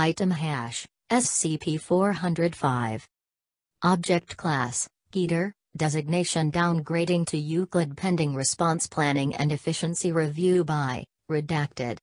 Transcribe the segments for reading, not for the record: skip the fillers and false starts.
Item hash, SCP-405. Object Class, Keter, Designation downgrading to Euclid pending response planning and efficiency review by, Redacted.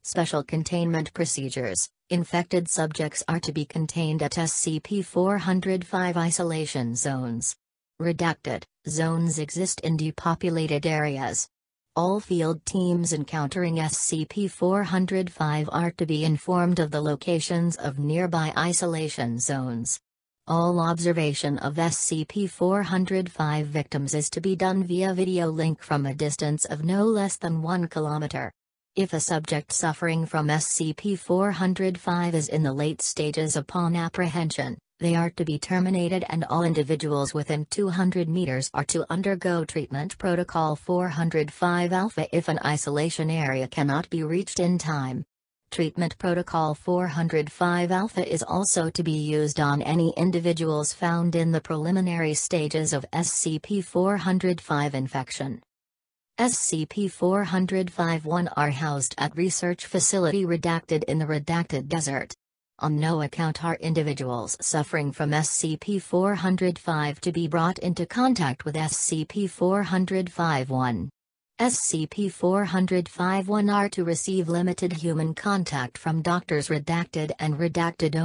Special Containment Procedures. Infected subjects are to be contained at SCP-405 isolation zones. Redacted. Zones exist in depopulated areas. All field teams encountering SCP-405 are to be informed of the locations of nearby isolation zones. All observation of SCP-405 victims is to be done via video link from a distance of no less than 1 kilometer. If a subject suffering from SCP-405 is in the late stages upon apprehension, they are to be terminated and all individuals within 200 meters are to undergo Treatment Protocol 405 Alpha if an isolation area cannot be reached in time. Treatment Protocol 405 Alpha is also to be used on any individuals found in the preliminary stages of SCP-405 infection. SCP-405-1 are housed at Research Facility Redacted in the Redacted Desert. On no account are individuals suffering from SCP-405 to be brought into contact with SCP-405-1. SCP-405-1 are to receive limited human contact from Doctors Redacted and Redacted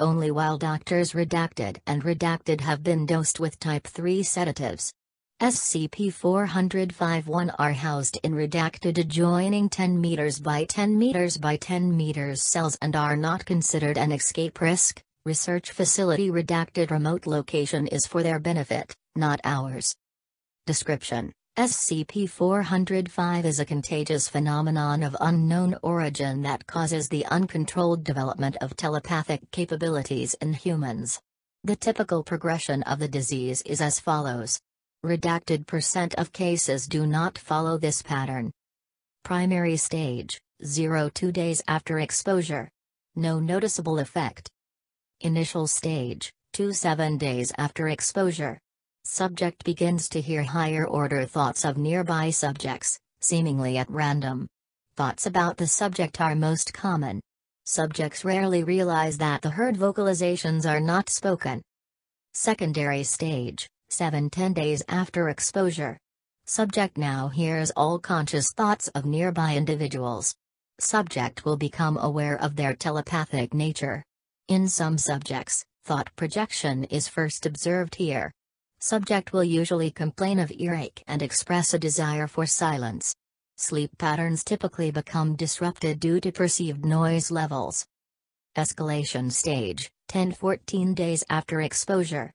only while Doctors Redacted and Redacted have been dosed with Type 3 sedatives. SCP-405-1 are housed in redacted adjoining 10 meters by 10 meters by 10 meters cells and are not considered an escape risk. Research Facility Redacted remote location is for their benefit, not ours. Description: SCP-405 is a contagious phenomenon of unknown origin that causes the uncontrolled development of telepathic capabilities in humans. The typical progression of the disease is as follows. Redacted % of cases do not follow this pattern. Primary stage, 0-2 days after exposure. No noticeable effect. Initial stage, 2-7 days after exposure. Subject begins to hear higher-order thoughts of nearby subjects, seemingly at random. Thoughts about the subject are most common. Subjects rarely realize that the heard vocalizations are not spoken. Secondary stage, 7-10 days after exposure. Subject now hears all conscious thoughts of nearby individuals. Subject will become aware of their telepathic nature. In some subjects, thought projection is first observed here. Subject will usually complain of earache and express a desire for silence. Sleep patterns typically become disrupted due to perceived noise levels. Escalation stage, 10-14 days after exposure.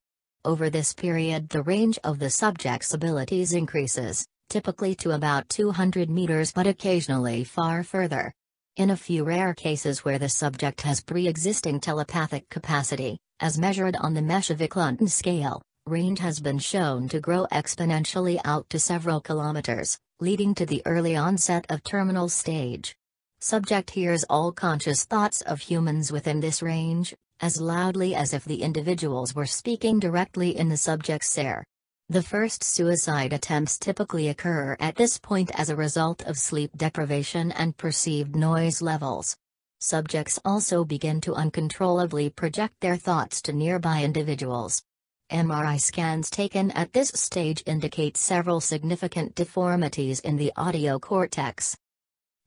Over this period the range of the subject's abilities increases, typically to about 200 meters but occasionally far further. In a few rare cases where the subject has pre-existing telepathic capacity, as measured on the Meshevic-Lund scale, range has been shown to grow exponentially out to several kilometers, leading to the early onset of terminal stage. Subject hears all conscious thoughts of humans within this range, as loudly as if the individuals were speaking directly in the subject's ear. The first suicide attempts typically occur at this point as a result of sleep deprivation and perceived noise levels. Subjects also begin to uncontrollably project their thoughts to nearby individuals. MRI scans taken at this stage indicate several significant deformities in the audio cortex.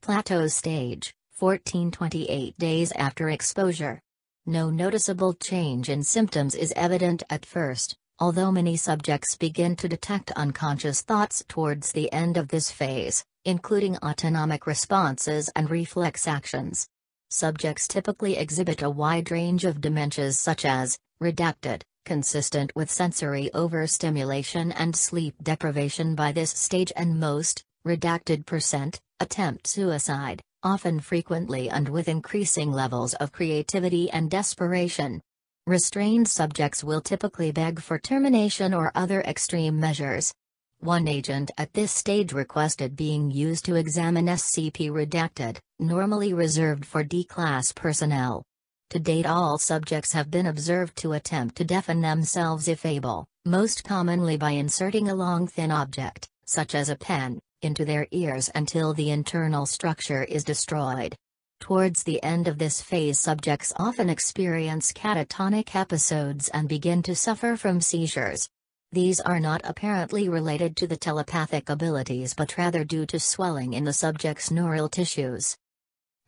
Plateau stage, 14-28 days after exposure. No noticeable change in symptoms is evident at first, although many subjects begin to detect unconscious thoughts towards the end of this phase, including autonomic responses and reflex actions. Subjects typically exhibit a wide range of dementias such as, redacted, consistent with sensory overstimulation and sleep deprivation by this stage, and most, redacted %, attempt suicide, often frequently and with increasing levels of creativity and desperation. Restrained subjects will typically beg for termination or other extreme measures. One agent at this stage requested being used to examine SCP redacted, normally reserved for D-class personnel. To date all subjects have been observed to attempt to deafen themselves if able, most commonly by inserting a long thin object, such as a pen, into their ears until the internal structure is destroyed. Towards the end of this phase, subjects often experience catatonic episodes and begin to suffer from seizures. These are not apparently related to the telepathic abilities but rather due to swelling in the subject's neural tissues.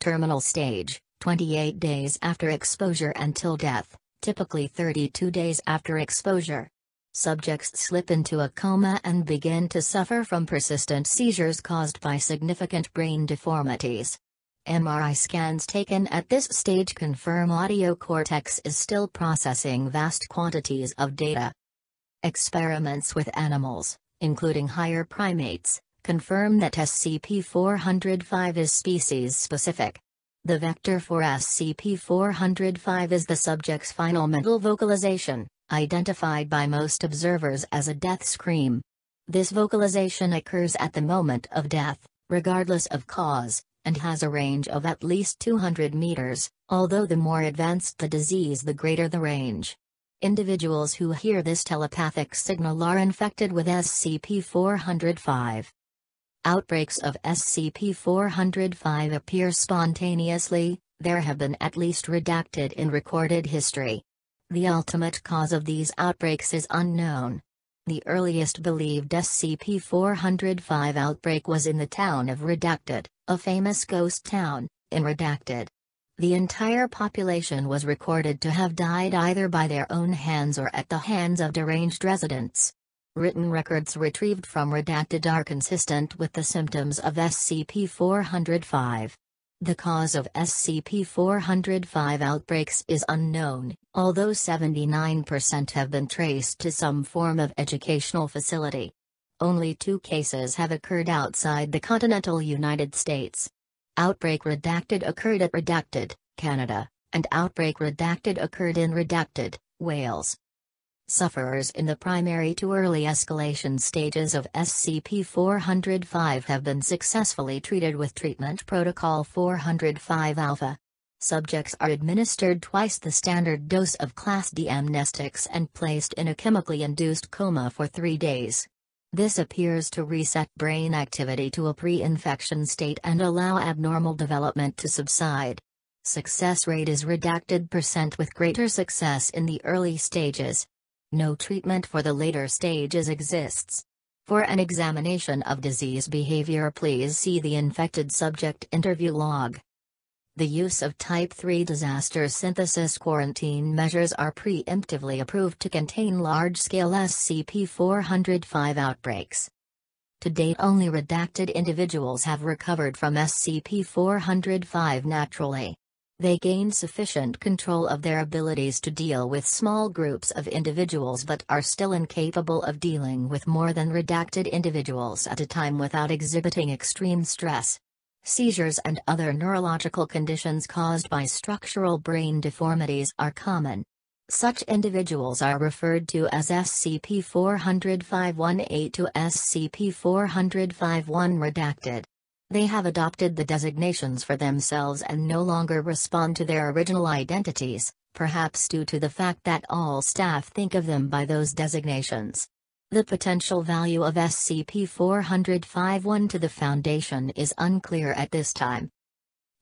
Terminal stage, 28 days after exposure until death, typically 32 days after exposure. Subjects slip into a coma and begin to suffer from persistent seizures caused by significant brain deformities. MRI scans taken at this stage confirm audio cortex is still processing vast quantities of data. Experiments with animals, including higher primates, confirm that SCP-405 is species-specific. The vector for SCP-405 is the subject's final mental vocalization, identified by most observers as a death scream. This vocalization occurs at the moment of death, regardless of cause, and has a range of at least 200 meters, although the more advanced the disease the greater the range. Individuals who hear this telepathic signal are infected with SCP-405. Outbreaks of SCP-405 appear spontaneously. There have been at least redacted in recorded history. The ultimate cause of these outbreaks is unknown. The earliest believed SCP-405 outbreak was in the town of Redacted, a famous ghost town, in Redacted. The entire population was recorded to have died either by their own hands or at the hands of deranged residents. Written records retrieved from Redacted are consistent with the symptoms of SCP-405. The cause of SCP-405 outbreaks is unknown, although 79% have been traced to some form of educational facility. Only 2 cases have occurred outside the continental United States. Outbreak Redacted occurred at Redacted, Canada, and Outbreak Redacted occurred in Redacted, Wales. Sufferers in the primary to early escalation stages of SCP-405 have been successfully treated with Treatment Protocol 405-Alpha. Subjects are administered twice the standard dose of Class D amnestics and placed in a chemically induced coma for 3 days. This appears to reset brain activity to a pre-infection state and allow abnormal development to subside. Success rate is Redacted % with greater success in the early stages. No treatment for the later stages exists. For an examination of disease behavior, please see the infected subject interview log. The use of Type 3 disaster synthesis quarantine measures are preemptively approved to contain large-scale SCP-405 outbreaks. To date, only redacted individuals have recovered from SCP-405 naturally. They gained sufficient control of their abilities to deal with small groups of individuals but are still incapable of dealing with more than redacted individuals at a time without exhibiting extreme stress. Seizures and other neurological conditions caused by structural brain deformities are common. Such individuals are referred to as SCP-405-1A to SCP-405-1 redacted. They have adopted the designations for themselves and no longer respond to their original identities, perhaps due to the fact that all staff think of them by those designations. The potential value of SCP-405-1 to the Foundation is unclear at this time.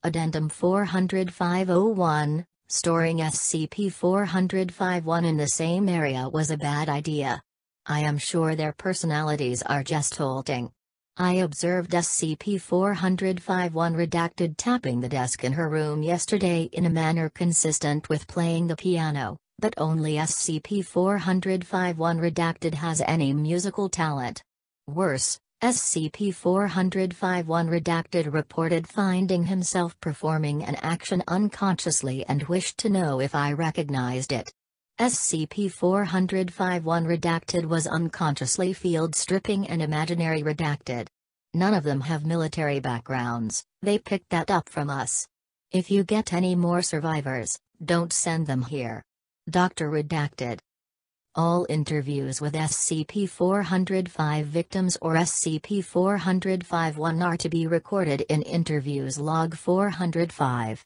Addendum 405-01, storing SCP-405-1 in the same area was a bad idea. I am sure their personalities are just halting. I observed SCP-405-1 redacted tapping the desk in her room yesterday in a manner consistent with playing the piano, but only SCP-405-1 redacted has any musical talent. Worse, SCP-405-1 redacted reported finding himself performing an action unconsciously and wished to know if I recognized it. SCP-405-1 redacted was unconsciously field stripping an imaginary redacted. None of them have military backgrounds, they picked that up from us. If you get any more survivors, don't send them here. Dr. Redacted. All interviews with SCP-405 victims or SCP-405-1 are to be recorded in Interviews Log 405.